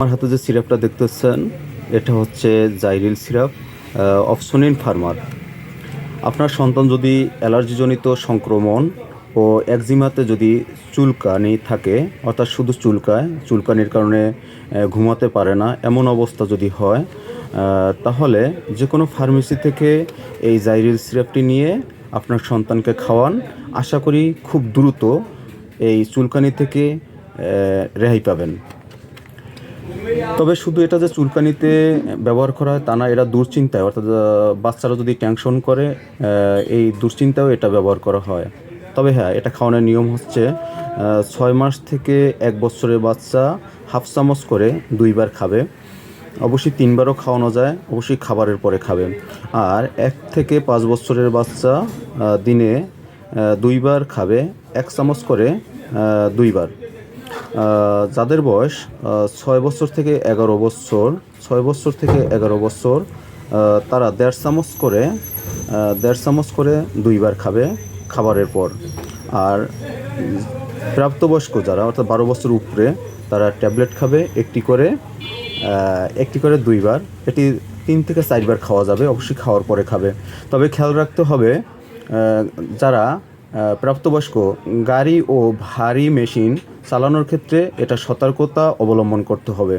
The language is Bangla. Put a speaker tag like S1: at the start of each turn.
S1: আমার হাতে যে সিরাপটা দেখতেছেন এটা হচ্ছে জাইরিল সিরাপ অপসনিন ফার্মার। আপনার সন্তান যদি অ্যালার্জিজনিত সংক্রমণ ও একজিমাতে যদি চুলকানি থাকে, অর্থাৎ শুধু চুলকানির কারণে ঘুমাতে পারে না, এমন অবস্থা যদি হয়, তাহলে যে কোনো ফার্মেসি থেকে এই জাইরিল সিরাপটি নিয়ে আপনার সন্তানকে খাওয়ান। আশা করি খুব দ্রুত এই চুলকানি থেকে রেহাই পাবেন। তবে শুধু এটা যে চুলকানিতে ব্যবহার করা হয় তা না, এটা দুশ্চিন্তায়, অর্থাৎ বাচ্চারা যদি টেনশন করে এই দুশ্চিন্তাও এটা ব্যবহার করা হয়। তবে হ্যাঁ, এটা খাওয়ানোর নিয়ম হচ্ছে 6 মাস থেকে 1 বছরের বাচ্চা হাফ চামচ করে 2বার খাবে। অবশ্যই 3বারও খাওয়ানো যায়, অবশ্যই খাবারের পরে খাবে। আর 1 থেকে 5 বছরের বাচ্চা দিনে 2বার খাবে, 1 চামচ করে 2বার। যাদের বয়স 6 বছর থেকে 11 বছর, 6 বছর থেকে 11 বছর, তারা 1.5 চামচ করে 2বার খাবে খাবারের পর। আর প্রাপ্তবয়স্ক যারা, অর্থাৎ 12 বছর উপরে, তারা ট্যাবলেট খাবে একটি করে 2বার। এটি 3 থেকে 4বার খাওয়া যাবে, অবশ্যই খাওয়ার পরে খাবে। তবে খেয়াল রাখতে হবে, যারা প্রাপ্তবয়স্ক, গাড়ি ও ভারী মেশিন চালানোর ক্ষেত্রে এটা সতর্কতা অবলম্বন করতে হবে।